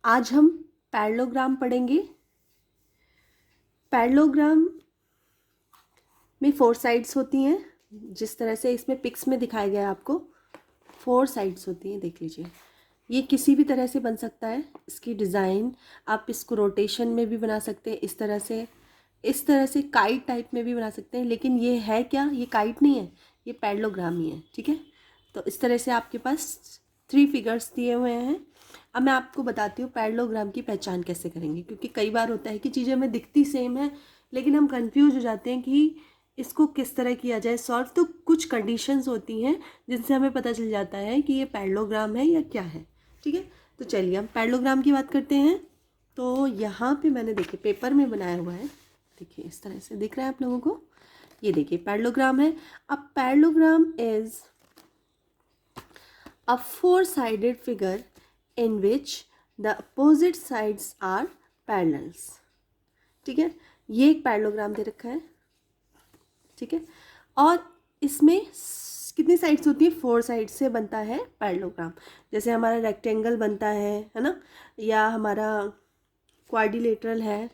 आज हम पैरेललोग्राम पढ़ेंगे। पैरेललोग्राम में 4 साइड्स होती हैं, जिस तरह से इसमें पिक्स में दिखाया गया है आपको 4 साइड्स होती हैं, देख लीजिए। ये किसी भी तरह से बन सकता है। इसकी डिज़ाइन आप इसको रोटेशन में भी बना सकते हैं, इस तरह से काइट टाइप में भी बना सकते हैं। लेकिन ये है क्या, ये काइट नहीं है, ये पैरेललोग्राम ही है, ठीक है। तो इस तरह से आपके पास 3 फिगर्स दिए हुए हैं। अब मैं आपको बताती हूँ पैरेललोग्राम की पहचान कैसे करेंगे, क्योंकि कई बार होता है कि चीज़ें हमें दिखती सेम है लेकिन हम कंफ्यूज हो जाते हैं कि इसको किस तरह किया जाए सॉल्व। तो कुछ कंडीशंस होती हैं जिनसे हमें पता चल जाता है कि ये पैरेललोग्राम है या क्या है, ठीक है। तो चलिए हम पैरेललोग्राम की बात करते हैं। तो यहाँ पे मैंने देखिए पेपर में बनाया हुआ है, देखिए इस तरह से दिख रहा है आप लोगों को। ये देखिए पैरेललोग्राम है। अब parallelogram is a four-sided figure in which the opposite sides are parallels, ठीक है। ये एक पैरेललोग्राम दे रखा है, ठीक है। और इसमें कितनी साइड्स होती है, 4 साइड्स से बनता है पैरेललोग्राम। जैसे हमारा रेक्टेंगल बनता है ना, या हमारा क्वाड्रिलेटरल है,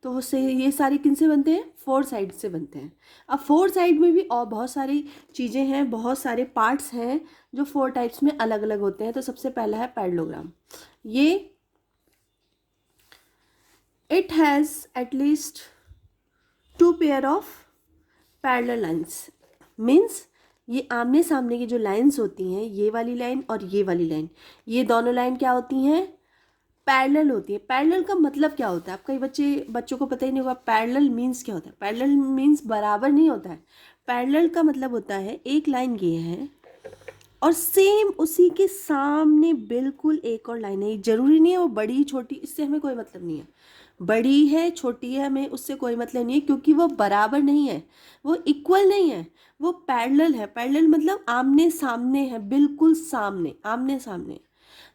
तो उससे ये सारे किन से बनते हैं, 4 साइड से बनते हैं। अब 4 साइड में भी और बहुत सारी चीज़ें हैं, बहुत सारे पार्ट्स हैं जो 4 टाइप्स में अलग अलग होते हैं। तो सबसे पहला है पैरेललोग्राम। ये it has at least 2 pair of parallel lines, means ये आमने सामने की जो लाइन्स होती हैं, ये वाली लाइन और ये वाली लाइन, ये दोनों लाइन क्या होती हैं, पैरेलल होती है। पैरेलल का मतलब क्या होता है, आप कई बच्चों को पता ही नहीं होगा पैरेलल मीन्स क्या होता है। पैरेलल मीन्स बराबर नहीं होता है। पैरेलल का मतलब होता है एक लाइन ये है और सेम उसी के सामने बिल्कुल एक और लाइन है। जरूरी नहीं है वो बड़ी छोटी, इससे हमें कोई मतलब नहीं है। बड़ी है छोटी है हमें उससे कोई मतलब नहीं है, क्योंकि वो बराबर नहीं है, वो इक्वल नहीं है, वो पैरेलल है। पैरेलल मतलब आमने सामने है, बिल्कुल सामने, आमने सामने।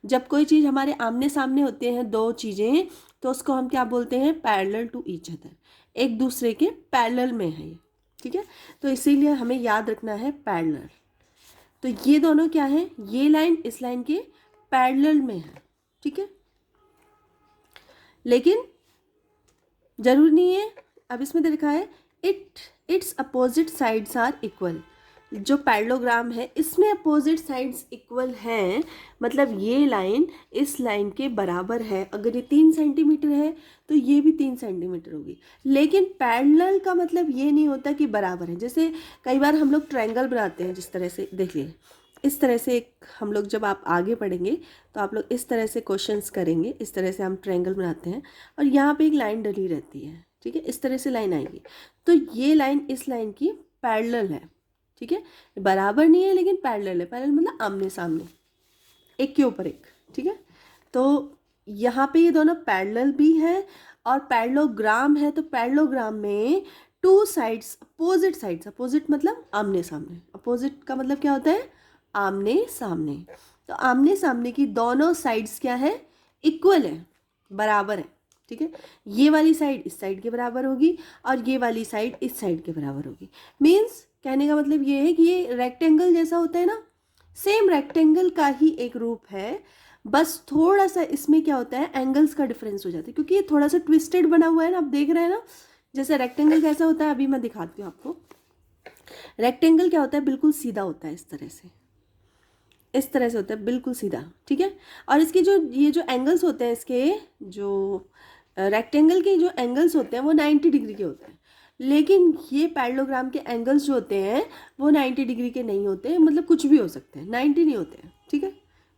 जब कोई चीज़ हमारे आमने सामने होते हैं दो चीज़ें, तो उसको हम क्या बोलते हैं, पैरेलल टू ईच अदर, एक दूसरे के पैरेलल में है ये, ठीक है। तो इसीलिए हमें याद रखना है पैरेलल। तो ये दोनों क्या है, ये लाइन इस लाइन के पैरेलल में है, ठीक है। लेकिन जरूरी नहीं है, अब इसमें लिखा है it's opposite sides are equal. जो पैरेललोग्राम है इसमें अपोजिट साइड्स इक्वल हैं, मतलब ये लाइन इस लाइन के बराबर है। अगर ये 3 सेंटीमीटर है तो ये भी 3 सेंटीमीटर होगी। लेकिन पैरेलल का मतलब ये नहीं होता कि बराबर है। जैसे कई बार हम लोग ट्रायंगल बनाते हैं, जिस तरह से देख लीजिए, इस तरह से एक हम लोग जब आप आगे पढ़ेंगे तो आप लोग इस तरह से क्वेश्चंस करेंगे। इस तरह से हम ट्रायंगल बनाते हैं और यहाँ पे एक लाइन डली रहती है, ठीक है, इस तरह से लाइन आएगी। तो ये लाइन इस लाइन की पैरेलल है, ठीक है। बराबर नहीं है लेकिन पैरेलल है। पैरेलल मतलब आमने सामने, एक के ऊपर एक, ठीक है। तो यहाँ पे ये दोनों पैरेलल भी हैं और पैरेललोग्राम है। तो पैरेललोग्राम में 2 साइड्स, अपोजिट साइड्स, अपोजिट मतलब आमने सामने, अपोजिट का मतलब क्या होता है, आमने सामने। तो आमने सामने की दोनों साइड्स क्या है, इक्वल है, बराबर है, ठीक है। ये वाली साइड इस साइड के बराबर होगी और ये वाली साइड इस साइड के बराबर होगी। मीन्स कहने का मतलब ये है कि ये रेक्टेंगल जैसा होता है ना, सेम रेक्टेंगल का ही एक रूप है, बस थोड़ा सा इसमें क्या होता है, एंगल्स का डिफरेंस हो जाता है, क्योंकि ये थोड़ा सा ट्विस्टेड बना हुआ है ना, आप देख रहे हैं ना। जैसे रेक्टेंगल कैसा होता है, अभी मैं दिखाती हूँ आपको। रेक्टेंगल क्या होता है, बिल्कुल सीधा होता है, इस तरह से, इस तरह से होता है, बिल्कुल सीधा, ठीक है। और इसकी जो ये जो एंगल्स होते हैं, इसके जो रेक्टेंगल के जो एंगल्स होते हैं वो 90 डिग्री के होते हैं। लेकिन ये पैरेललोग्राम के एंगल्स जो होते हैं वो 90 डिग्री के नहीं होते हैं, मतलब कुछ भी हो सकते हैं, 90 नहीं होते हैं, ठीक है,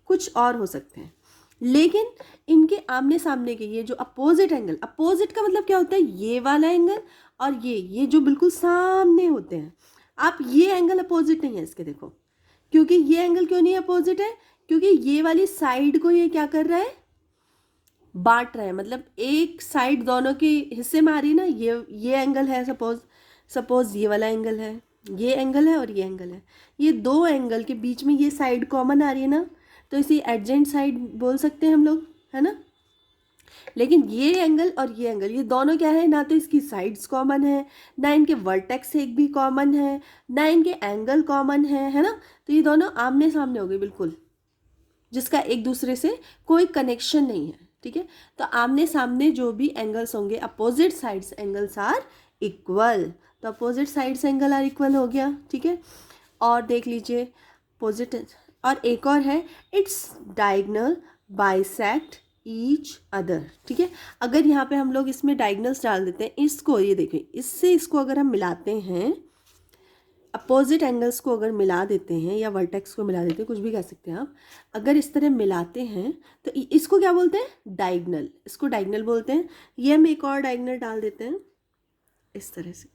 कुछ और हो सकते हैं। लेकिन इनके आमने सामने के ये जो अपोजिट एंगल, अपोजिट का मतलब क्या होता है, ये वाला एंगल और ये जो बिल्कुल सामने होते हैं। आप ये एंगल अपोजिट नहीं है इसके, देखो, क्योंकि ये एंगल क्यों नहीं अपोजिट है, क्योंकि ये वाली साइड को ये क्या कर रहा है, बांट रहा है। मतलब एक साइड दोनों के हिस्से में आ रही है ना। ये एंगल है, सपोज ये वाला एंगल है, ये एंगल है और ये एंगल है। ये दो एंगल के बीच में ये साइड कॉमन आ रही है ना, तो इसे एडजेंट साइड बोल सकते हैं हम लोग, है ना। लेकिन ये एंगल और ये एंगल, ये दोनों क्या है, ना तो इसकी साइड्स कॉमन है, ना इनके वर्टेक्स एक भी कॉमन है, ना इनके एंगल कॉमन है ना। तो ये दोनों आमने सामने हो गए बिल्कुल, जिसका एक दूसरे से कोई कनेक्शन नहीं है, ठीक है। तो आमने सामने जो भी एंगल्स होंगे, opposite sides angles are equal, तो opposite sides angle are equal हो गया, ठीक है। और देख लीजिए अपोजिट, और एक और है, it's diagonal bisect each other, ठीक है। अगर यहाँ पे हम लोग इसमें डायगनल्स डाल देते हैं, इसको ये देखिए, इससे इसको अगर हम मिलाते हैं, अपोजिट एंगल्स को अगर मिला देते हैं या वर्टेक्स को मिला देते हैं, कुछ भी कह सकते हैं आप, अगर इस तरह मिलाते हैं तो इसको क्या बोलते हैं, डायगनल, इसको डायगनल बोलते हैं। ये हम एक और डायगनल डाल देते हैं इस तरह से।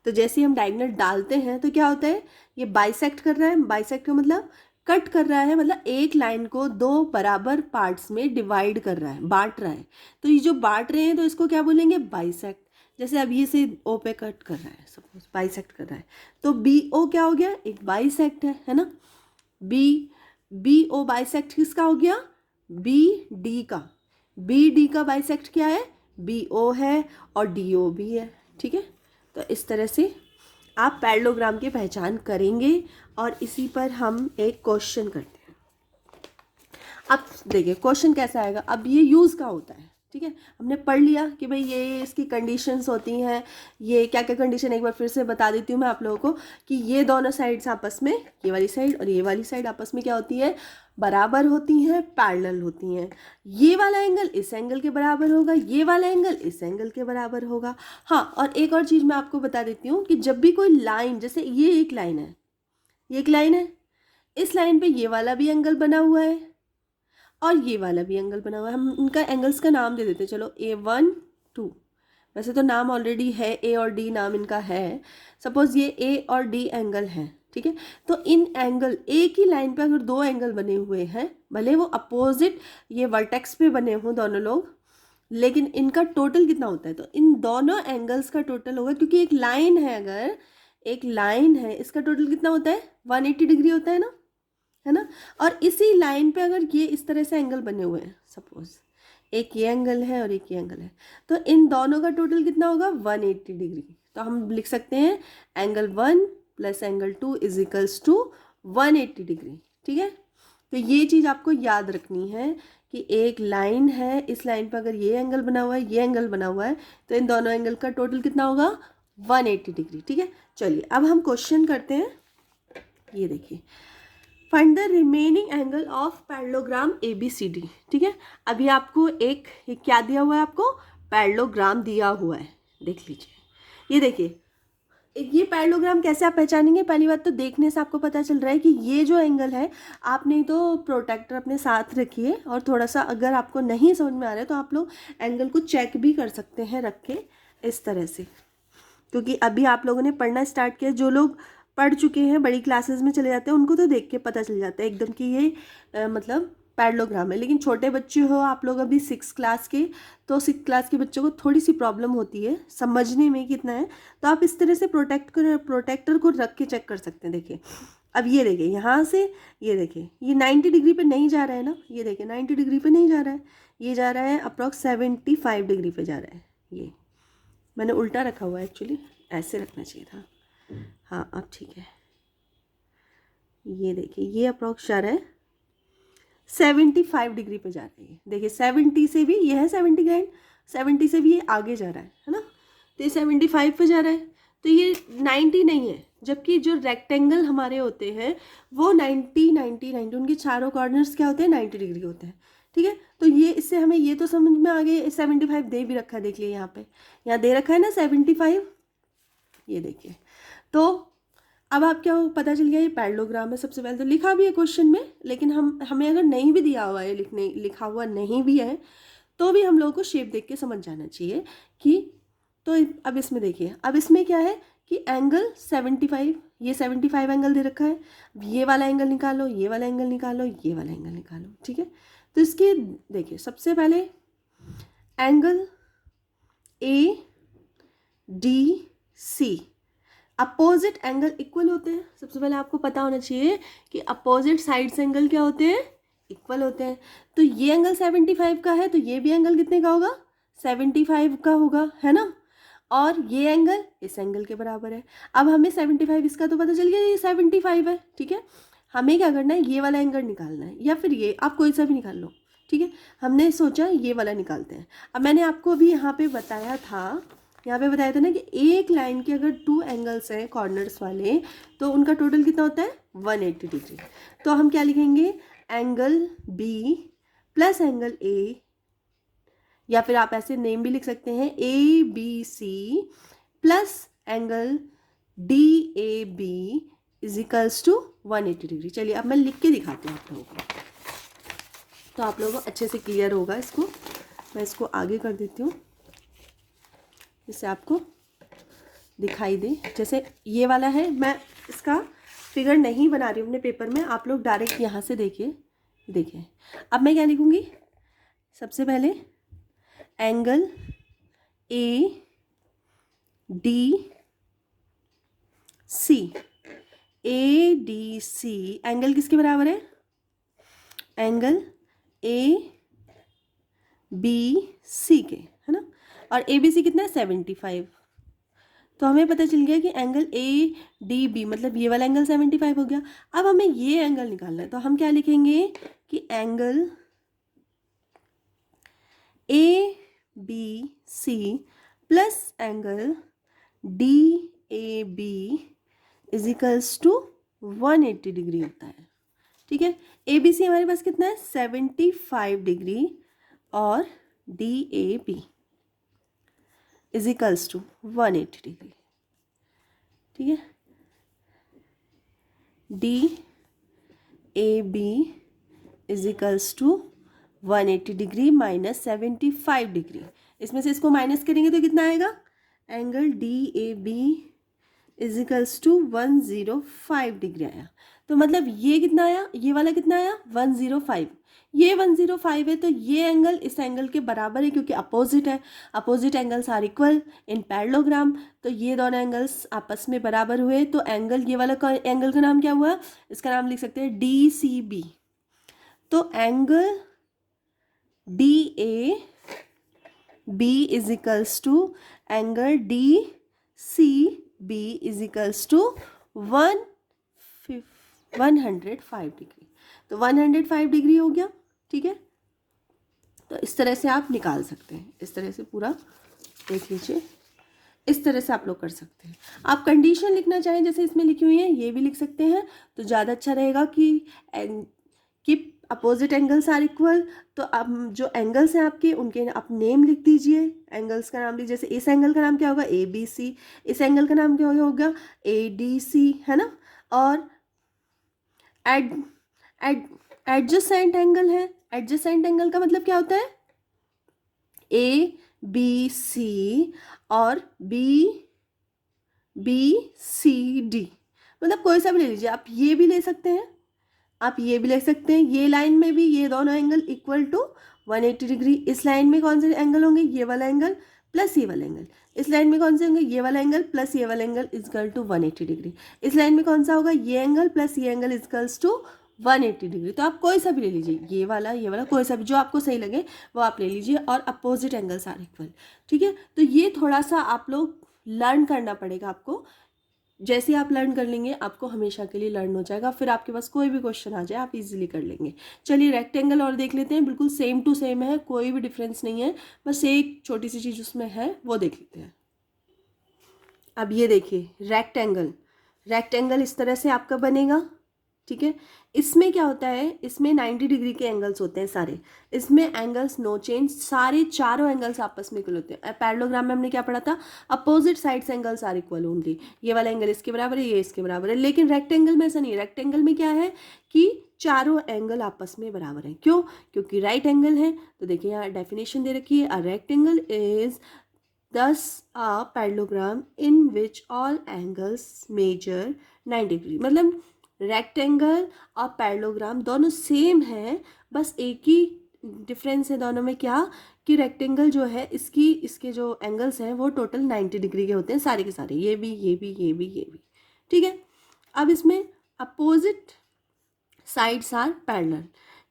तो जैसे ही हम डायगनल डालते हैं तो क्या होता है, ये बाइसेक्ट कर रहा है, बाइसेक्ट का मतलब कट कर रहा है, मतलब एक लाइन को दो बराबर पार्ट्स में डिवाइड कर रहा है, बांट रहा है। तो ये जो बांट रहे हैं तो इसको क्या बोलेंगे, बाइसेक्ट। जैसे अब ये से ओ पे कट कर रहा है, सपोज बाइसेक्ट कर रहा है, तो बी ओ क्या हो गया, एक बाइसेक्ट है ना। बी ओ बाइसेक्ट किसका हो गया, बी डी का। बी डी का बाइसेक्ट क्या है, बी ओ है और डी ओ भी है, ठीक है। तो इस तरह से आप पैरेललोग्राम की पहचान करेंगे और इसी पर हम एक क्वेश्चन करते हैं। अब देखिए क्वेश्चन कैसा आएगा, अब ये यूज़ का होता है, ठीक है। हमने पढ़ लिया कि भाई ये इसकी कंडीशंस होती हैं, ये क्या क्या कंडीशन, एक बार फिर से बता देती हूँ मैं आप लोगों को कि ये दोनों साइड्स आपस में, ये वाली साइड और ये वाली साइड आपस में क्या होती है, बराबर होती हैं, पैरेलल होती हैं। ये वाला एंगल इस एंगल के बराबर होगा, ये वाला एंगल इस एंगल के बराबर होगा। हाँ, और एक और चीज़ मैं आपको बता देती हूँ कि जब भी कोई लाइन, जैसे ये एक लाइन है, ये एक लाइन है, इस लाइन पे ये वाला भी एंगल बना हुआ है और ये वाला भी एंगल बना हुआ है, हम इनका एंगल्स का नाम दे देते हैं, चलो A1 2, वैसे तो नाम ऑलरेडी है, ए और डी नाम इनका है। सपोज ये ए और डी एंगल है, ठीक है। तो इन एंगल, एक ही लाइन पे अगर दो एंगल बने हुए हैं, भले वो अपोजिट ये वर्टेक्स पे बने हों दोनों लोग, लेकिन इनका टोटल कितना होता है, तो इन दोनों एंगल्स का टोटल होगा, क्योंकि एक लाइन है, अगर एक लाइन है इसका टोटल कितना होता है, 180 डिग्री होता है ना। और इसी लाइन पे अगर ये इस तरह से एंगल बने हुए हैं, सपोज एक ये एंगल है और एक ये एंगल है, तो इन दोनों का टोटल कितना होगा, 180 डिग्री। तो हम लिख सकते हैं angle 1 plus angle 2 is equals to 180 degree, ठीक है। तो ये चीज़ आपको याद रखनी है कि एक लाइन है, इस लाइन पर अगर ये एंगल बना हुआ है, ये एंगल बना हुआ है, तो इन दोनों एंगल का टोटल कितना होगा, 180 डिग्री, ठीक है। चलिए अब हम क्वेश्चन करते हैं। ये देखिए, find the remaining angle of parallelogram ABCD, ठीक है। अभी आपको एक क्या दिया हुआ है, आपको पैरेललोग्राम दिया हुआ है, देख लीजिए। ये देखिए, ये पैरेललोग्राम कैसे आप पहचानेंगे, पहली बात तो देखने से आपको पता चल रहा है कि ये जो एंगल है, आप नहीं तो प्रोटेक्टर अपने साथ रखिए, और थोड़ा सा अगर आपको नहीं समझ में आ रहा है तो आप लोग एंगल को चेक भी कर सकते हैं रख के इस तरह से, क्योंकि अभी आप लोगों ने पढ़ना स्टार्ट किया। जो लोग पढ़ चुके हैं, बड़ी क्लासेस में चले जाते हैं, उनको तो देख के पता चल जाता है एकदम कि ये मतलब पैरेललोग्राम है। लेकिन छोटे बच्चे हो आप लोग, अभी 6 क्लास के, तो 6 क्लास के बच्चों को थोड़ी सी प्रॉब्लम होती है समझने में कितना है, तो आप इस तरह से प्रोटेक्टर को रख के चेक कर सकते हैं। देखिए अब ये देखिए, यहाँ से ये देखिए, ये 90 डिग्री पे नहीं जा रहा है ना, ये देखिए 90 डिग्री पे नहीं जा रहा है, ये जा रहा है अप्रॉक्स 75 डिग्री पे जा रहा है। ये मैंने उल्टा रखा हुआ है, एक्चुअली ऐसे रखना चाहिए था। हाँ अब ठीक है, ये देखिए ये अप्रॉक्स जा रहा है 75 डिग्री पे जा रहा है। देखिए 70 से भी, ये है 70 ग्राइंड, 70 से भी ये आगे जा रहा है ना, तो ये 75 पे जा रहा है, तो ये 90 नहीं है। जबकि जो रेक्टेंगल हमारे होते हैं वो 90 90 90, उनके चारों कॉर्नर्स क्या होते हैं, 90 डिग्री होते हैं, ठीक है। तो ये इससे हमें ये तो समझ में आ गया, 75 दे भी रखा है, देख लिए यहाँ पे, यहाँ दे रखा है ना 75, ये देखिए। तो अब आप क्या पता चल गया, ये पैरेललोग्राम है। सबसे पहले तो लिखा भी है क्वेश्चन में, लेकिन हमें अगर नहीं भी दिया हुआ है, लिखा हुआ नहीं भी है, तो भी हम लोगों को शेप देख के समझ जाना चाहिए कि, तो अब इसमें देखिए, अब इसमें क्या है कि एंगल 75, ये 75 एंगल दे रखा है, ये वाला एंगल निकालो, ये वाला एंगल निकालो, ये वाला एंगल निकालो, ठीक है। तो इसके देखिए सबसे पहले angle ADC, opposite angle equal होते हैं। सबसे पहले आपको पता होना चाहिए कि अपोजिट साइड्स एंगल क्या होते हैं, इक्वल होते हैं। तो ये एंगल 75 का है, तो ये भी एंगल कितने का होगा, 75 का होगा, है ना। और ये एंगल इस एंगल के बराबर है। अब हमें 75 इसका तो पता चल गया, ये 75 है, ठीक है। हमें क्या करना है, ये वाला एंगल निकालना है, या फिर ये आप कोई सा भी निकाल लो, ठीक है, हमने सोचा ये वाला निकालते हैं। अब मैंने आपको अभी यहाँ पे बताया था ना कि एक लाइन के अगर 2 एंगल्स हैं कॉर्नर्स वाले तो उनका टोटल कितना होता है 180 डिग्री। तो हम क्या लिखेंगे, angle B plus angle A, या फिर आप ऐसे नेम भी लिख सकते हैं ABC plus angle DAB is equals to 180 degree. चलिए अब मैं लिख के दिखाती हूँ आप लोगों को, तो आप लोगों को अच्छे से क्लियर होगा। इसको मैं इसको आगे कर देती हूँ जिससे आपको दिखाई दे। जैसे ये वाला है, मैं इसका फिगर नहीं बना रही हूँ अपने पेपर में, आप लोग डायरेक्ट यहाँ से देखिए। अब मैं क्या लिखूँगी, सबसे पहले एंगल ADC, ADC एंगल किसके बराबर है, एंगल ABC के, है ना। और ABC कितना है 75। तो हमें पता चल गया कि एंगल ADB मतलब ये वाला एंगल 75 हो गया। अब हमें ये एंगल निकालना है, तो हम क्या लिखेंगे कि angle ABC plus angle DAB is equals to 180 degree होता है। ठीक है, ABC हमारे पास कितना है 75 डिग्री और DAB is equals to 180 degree. ठीक है, DAB is equals to 180 degree minus 75 degree. इसमें से इसको माइनस करेंगे तो कितना आएगा, angle DAB is equals to 105 degree आया। तो मतलब ये कितना आया, ये वाला कितना आया 105, ये 105 है। तो ये एंगल इस एंगल के बराबर है क्योंकि अपोजिट है, opposite angles are equal in parallelogram. तो ये दोनों एंगल्स आपस में बराबर हुए, तो एंगल ये वाला एंगल का नाम क्या हुआ, इसका नाम लिख सकते हैं DCB। तो angle DAB is equals to angle DCB is equals to 105 degree. तो 105 डिग्री हो गया। ठीक है, तो इस तरह से आप निकाल सकते हैं, इस तरह से पूरा देख लीजिए, इस तरह से आप लोग कर सकते हैं। आप कंडीशन लिखना चाहें जैसे इसमें लिखी हुई है ये भी लिख सकते हैं, तो ज़्यादा अच्छा रहेगा कि अपोजिट एंगल्स आर इक्वल। तो अब जो एंगल्स हैं आपके उनके आप नेम लिख दीजिए, एंगल्स का नाम लीजिए। जैसे इस एंगल का नाम क्या होगा ABC, इस एंगल का नाम क्या होगा ADC, है ना। और एडजेसेंट एंगल है, एडजेसेंट एंगल का मतलब क्या होता है ABC और BCD, मतलब कोई सा भी ले लीजिए। आप ये भी ले सकते हैं, आप ये भी ले सकते हैं। ये लाइन में भी ये दोनों एंगल इक्वल टू 180 डिग्री। इस लाइन में कौन से एंगल होंगे, ये वाला एंगल प्लस ये वाला एंगल। इस लाइन में कौन से होंगे, ये वाला एंगल प्लस ये वाला एंगल इक्वल टू 180 डिग्री। इस लाइन में कौन सा होगा, ये एंगल प्लस ये एंगल इक्वल्स टू 180 डिग्री। तो आप कोई सा भी ले लीजिए, ये वाला कोई सा भी जो आपको सही लगे वो आप ले लीजिए। और अपोजिट एंगल्स आर इक्वल। ठीक है, तो ये थोड़ा सा आप लोग लर्न करना पड़ेगा आपको। जैसे आप लर्न कर लेंगे आपको हमेशा के लिए लर्न हो जाएगा, फिर आपके पास कोई भी क्वेश्चन आ जाए आप इजीली कर लेंगे। चलिए रेक्टेंगल और देख लेते हैं, बिल्कुल सेम टू सेम है, कोई भी डिफरेंस नहीं है, बस एक छोटी सी चीज़ उसमें है वो देख लेते हैं। अब ये देखिए रेक्टेंगल इस तरह से आपका बनेगा। ठीक है, इसमें क्या होता है, इसमें 90 डिग्री के एंगल्स होते हैं सारे, इसमें एंगल्स नो चेंज, सारे चारों एंगल्स आपस में इक्वल होते हैं। पैरेललोग्राम में हमने क्या पढ़ा था, opposite sides angles are equal only, ये वाला एंगल इसके बराबर है, ये इसके बराबर है। लेकिन रेक्टेंगल में ऐसा नहीं है, रेक्टेंगल में क्या है कि चारों एंगल आपस में बराबर हैं। क्यों, क्योंकि राइट एंगल है। तो देखिए यहाँ डेफिनेशन दे रखी है, अ rectangle is thus a parallelogram in which all angles measure 90 degree. मतलब रेक्टेंगल और पैरेललोग्राम दोनों सेम है, बस एक ही डिफरेंस है दोनों में, क्या कि रेक्टेंगल जो है इसके जो एंगल्स हैं वो टोटल 90 डिग्री के होते हैं सारे के सारे, ये भी ये भी ये भी ये भी। ठीक है, अब इसमें अपोजिट साइड्स आर पैरेलल,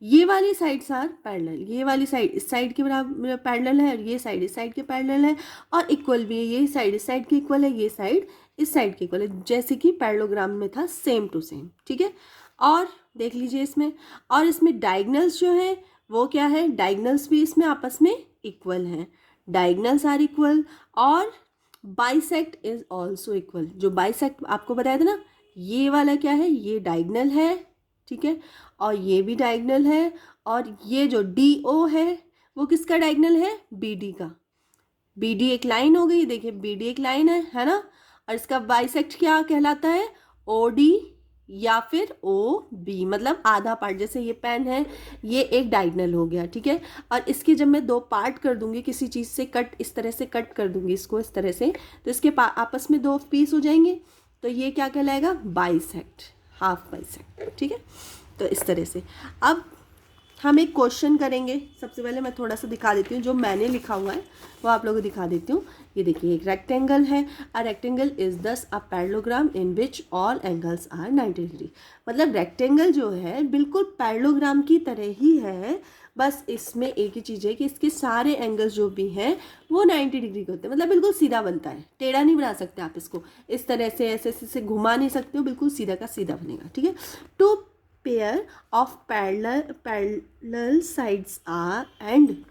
ये वाली साइड्स आर पैरेलल, ये वाली साइड इस साइड के बराबर पैरेलल है और ये साइड इस साइड के पैरेलल है, और इक्वल भी है, ये साइड इस साइड के इक्वल है, ये साइड इस साइड के इक्वल है, जैसे कि पैरेललोग्राम में था सेम टू सेम। ठीक है, और देख लीजिए इसमें, और इसमें डायगोनल्स जो है वो क्या है, डायगनल्स भी इसमें आपस में इक्वल हैं, डायगनल्स आर इक्वल, और बाइसेक्ट इज ऑल्सो इक्वल। जो बाइसेक्ट आपको बताया था ना, ये वाला क्या है, ये डायगनल है, ठीक है, और ये भी डायगनल है, और ये जो डी ओ है वो किसका डायगनल है, बी डी का। बी डी एक लाइन हो गई, देखिए बी डी एक लाइन है ना, और इसका बाइसेक्ट क्या कहलाता है, ओ डी या फिर ओ बी, मतलब आधा पार्ट। जैसे ये पेन है, ये एक डायगनल हो गया, ठीक है, और इसके जब मैं दो पार्ट कर दूंगी किसी चीज़ से, कट इस तरह से कट कर दूंगी इसको इस तरह से, तो इसके आपस में दो पीस हो जाएंगे, तो ये क्या कहलाएगा, बाइसेक्ट, हाफ बाइसेक्ट, ठीक है। तो इस तरह से अब हम एक क्वेश्चन करेंगे। सबसे पहले मैं थोड़ा सा दिखा देती हूँ, जो मैंने लिखा हुआ है वो आप लोगों को दिखा देती हूँ। ये देखिए एक रेक्टेंगल है, अ rectangle is thus a parallelogram in which all angles are 90 degree. मतलब रेक्टेंगल जो है बिल्कुल पैरेललोग्राम की तरह ही है, बस इसमें एक ही चीज़ है कि इसके सारे एंगल्स जो भी हैं वो 90 डिग्री के होते हैं। मतलब बिल्कुल सीधा बनता है, टेढ़ा नहीं बना सकते आप इसको, इस तरह से ऐसे ऐसे घुमा नहीं सकते हो, बिल्कुल सीधा का सीधा बनेगा, ठीक है। Two pair of parallel sides are and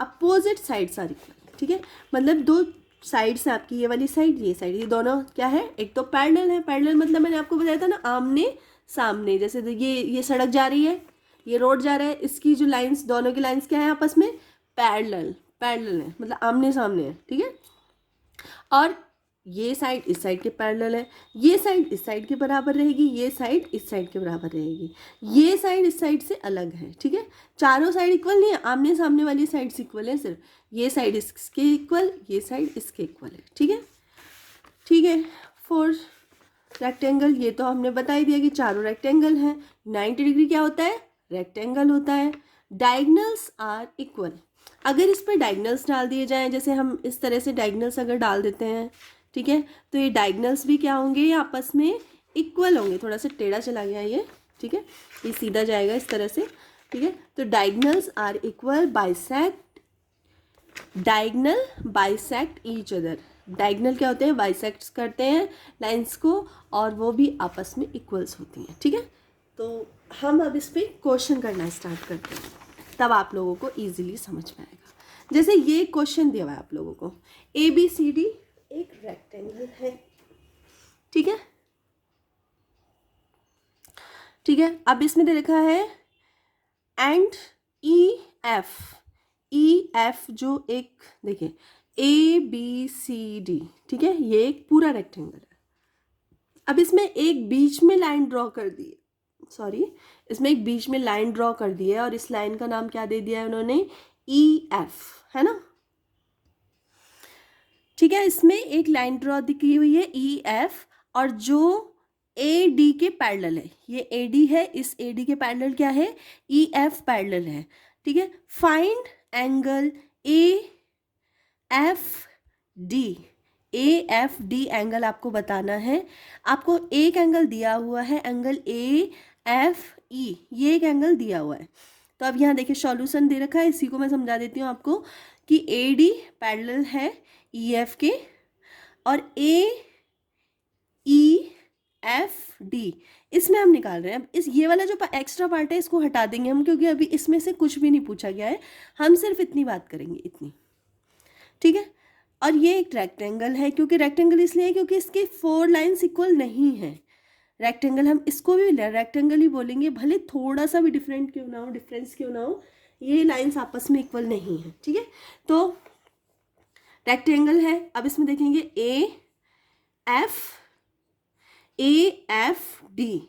opposite sides are equal, ठीक है। मतलब दो साइड्स है आपकी, ये वाली साइड, ये साइड, ये दोनों क्या है, एक तो पैरेलल है। पैरेलल मतलब मैंने आपको बताया था ना, आमने सामने। जैसे ये सड़क जा रही है, ये रोड जा रहा है, इसकी जो लाइंस, दोनों की लाइंस क्या है आपस में, पैरेलल, पैरेलल है, मतलब आमने सामने है, ठीक है। और ये साइड इस साइड के पैरेलल है, ये साइड इस साइड के बराबर रहेगी, ये साइड इस साइड के बराबर रहेगी, ये साइड इस साइड से अलग है, ठीक है। चारों साइड इक्वल नहीं है, आमने सामने वाली साइड्स इक्वल है, सिर्फ ये साइड इसके इक्वल, ये साइड इसके इक्वल है, ठीक है, ठीक है। फॉर रेक्टेंगल ये तो हमने बता ही दिया कि चारों रेक्टेंगल हैं। 90 डिग्री क्या होता है, रेक्टेंगल होता है। डायगनल्स आर इक्वल, अगर इस पर डायगनल्स डाल दिए जाएं, जैसे हम इस तरह से डायगनल्स अगर डाल देते हैं, ठीक है, तो ये डायगनल्स भी क्या होंगे, ये आपस में इक्वल होंगे। थोड़ा सा टेढ़ा चला गया ये, ठीक है, ये सीधा जाएगा इस तरह से, ठीक है। तो diagonals are equal, bisect, diagonal bisect each other. Diagonal क्या होते हैं, बाइसेक्ट्स करते हैं लाइंस को, और वो भी आपस में इक्वल्स होती हैं, ठीक है। तो हम अब इस पर क्वेश्चन करना स्टार्ट करते हैं, तब आप लोगों को ईजिली समझ में आएगा। जैसे ये क्वेश्चन दिया हुआ है आप लोगों को, ए बी सी डी एक रेक्टेंगल है, ठीक है, ठीक है। अब इसमें दे रखा है एंड ई एफ जो एक, देखिए ए बी सी डी, ठीक है, ये एक पूरा रेक्टेंगल है। अब इसमें एक बीच में लाइन ड्रॉ कर दी है, सॉरी, इसमें एक बीच में लाइन ड्रॉ कर दी है, और इस लाइन का नाम क्या दे दिया है उन्होंने, ई एफ, है ना, ठीक है। इसमें एक लाइन ड्रॉ की हुई है ई एफ, और जो ए डी के पैरेलल है, ये ए डी है, इस ए डी के पैरेलल क्या है, ई एफ पैरेलल है, ठीक है। Find angle A F D, A F D angle आपको बताना है। आपको एक एंगल दिया हुआ है, एंगल ए एफ ई, ये एक एंगल दिया हुआ है। तो अब यहाँ देखिए सॉल्यूशन दे रखा है, इसी को मैं समझा देती हूँ आपको कि ए डी पैरेलल है ई एफ के, और ए ई एफ डी इसमें हम निकाल रहे हैं। अब इस ये वाला जो एक्स्ट्रा पार्ट है इसको हटा देंगे हम, क्योंकि अभी इसमें से कुछ भी नहीं पूछा गया है, हम सिर्फ इतनी बात करेंगे, इतनी, ठीक है। और ये एक रेक्टेंगल है, क्योंकि रेक्टेंगल इसलिए है क्योंकि इसके 4 लाइन्स इक्वल नहीं है। रेक्टेंगल हम इसको भी रेक्टेंगल ही बोलेंगे, भले थोड़ा सा भी डिफरेंट क्यों ना हो, डिफरेंस क्यों ना हो, ये लाइन्स आपस में इक्वल नहीं है, ठीक है। तो रेक्टेंगल है। अब इसमें देखेंगे ए एफ डी,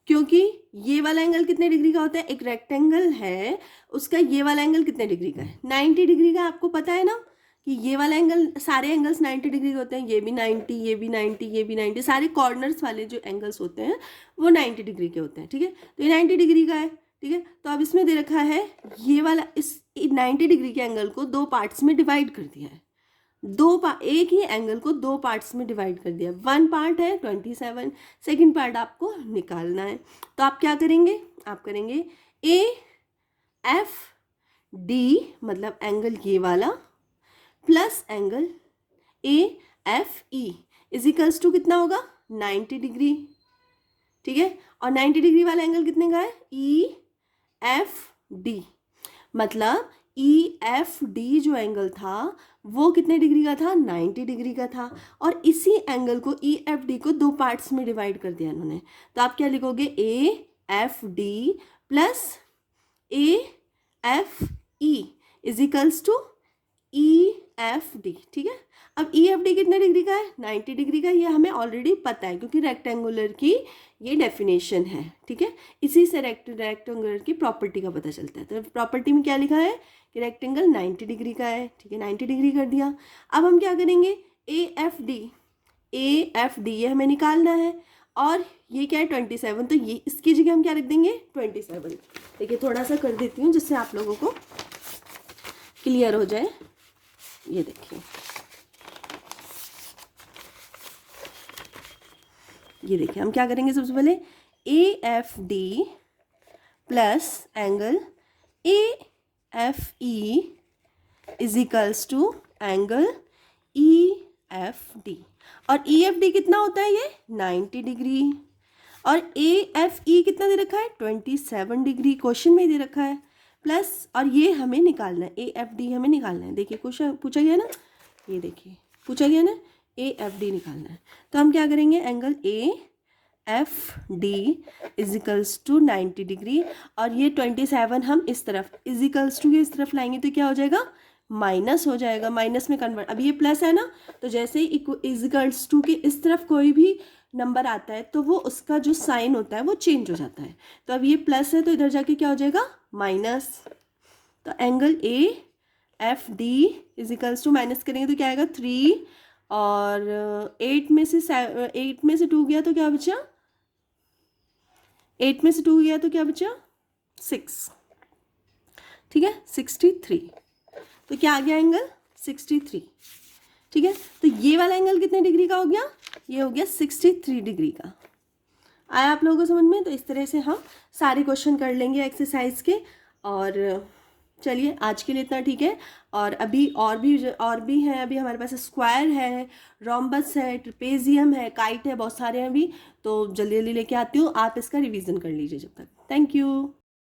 क्योंकि ये वाला एंगल कितने डिग्री का होता है, एक रेक्टेंगल है उसका ये वाला एंगल कितने डिग्री का है, 90 डिग्री का। आपको पता है ना कि ये वाला एंगल, सारे एंगल्स 90 डिग्री के होते हैं, ये भी 90, ये भी 90, ये भी 90, सारे कॉर्नर्स वाले जो एंगल्स होते हैं वो 90 डिग्री के होते हैं, ठीक है। तो ये 90 डिग्री का है, ठीक है। तो अब इसमें दे रखा है ये वाला, इस 90 डिग्री के एंगल को दो पार्ट्स में डिवाइड कर दिया है, एक ही एंगल को दो पार्ट्स में डिवाइड कर दिया। वन पार्ट है 27, सेकंड पार्ट आपको निकालना है। तो आप क्या करेंगे, आप करेंगे ए एफ डी, मतलब एंगल ये वाला, plus angle A F E equals to कितना होगा, 90 डिग्री, ठीक है। और 90 डिग्री वाला एंगल कितने का है, ई एफ डी। मतलब ई एफ डी जो एंगल था वो कितने डिग्री का था, 90 डिग्री का था। और इसी एंगल को ई एफ डी को दो पार्ट्स में डिवाइड कर दिया इन्होंने। तो आप क्या लिखोगे, A F D plus A F E is equals to E F D. ठीक है, अब ई एफ डी कितने डिग्री का है, 90 डिग्री का। ये हमें ऑलरेडी पता है क्योंकि रेक्टेंगुलर की ये डेफिनेशन है। ठीक है, इसी से रेक्टेंगुलर की प्रॉपर्टी का पता चलता है। तो प्रॉपर्टी में क्या लिखा है कि रेक्टेंगल 90 डिग्री का है। ठीक है, 90 डिग्री कर दिया। अब हम क्या करेंगे, ए एफ डी ये हमें निकालना है। और ये क्या है, 27। तो ये इसकी जगह हम क्या रख देंगे, 27। देखिए थोड़ा सा कर देती हूँ जिससे आप लोगों को क्लियर हो जाए। ये देखिए, ये देखिए हम क्या करेंगे, सबसे पहले A F D plus angle A F E is equals to angle E F D. और ई एफ डी कितना होता है, ये 90 डिग्री। और ए एफ ई कितना दे रखा है, 27 डिग्री, क्वेश्चन में दे रखा है। प्लस और ये हमें निकालना है, ए एफ डी हमें निकालना है। देखिए क्वेश्चन पूछा गया ना, ये देखिए पूछा गया ना, ए एफ डी निकालना है। तो हम क्या करेंगे, angle A F D equals to 90 degree. और ये 27 हम इस तरफ इजिकल्स टू के इस तरफ लाएंगे तो क्या हो जाएगा, माइनस हो जाएगा। माइनस में कन्वर्ट, अब ये प्लस है ना, तो जैसे ही इजिकल्स टू के इस तरफ कोई भी नंबर आता है तो वो उसका जो साइन होता है वो चेंज हो जाता है। तो अब ये प्लस है तो इधर जाके क्या हो जाएगा, माइनस। तो angle A F D equals to minus करेंगे तो क्या आएगा, 3। और 8 में से 2 गया तो क्या बचा, 8 में से 2 गया तो क्या बचा, 6। ठीक है, 63। तो क्या आ गया, एंगल 63। ठीक है, तो ये वाला एंगल कितने डिग्री का हो गया, ये हो गया 63 डिग्री का। आया आप लोगों को समझ में। तो इस तरह से हम सारे क्वेश्चन कर लेंगे एक्सरसाइज के। और चलिए आज के लिए इतना ठीक है। और अभी और भी हैं, अभी हमारे पास स्क्वायर है, रोम्बस है, ट्रिपेजियम है, काइट है, बहुत सारे हैं अभी। तो जल्दी जल्दी लेके आती हूँ, आप इसका रिवीजन कर लीजिए जब तक। Thank you.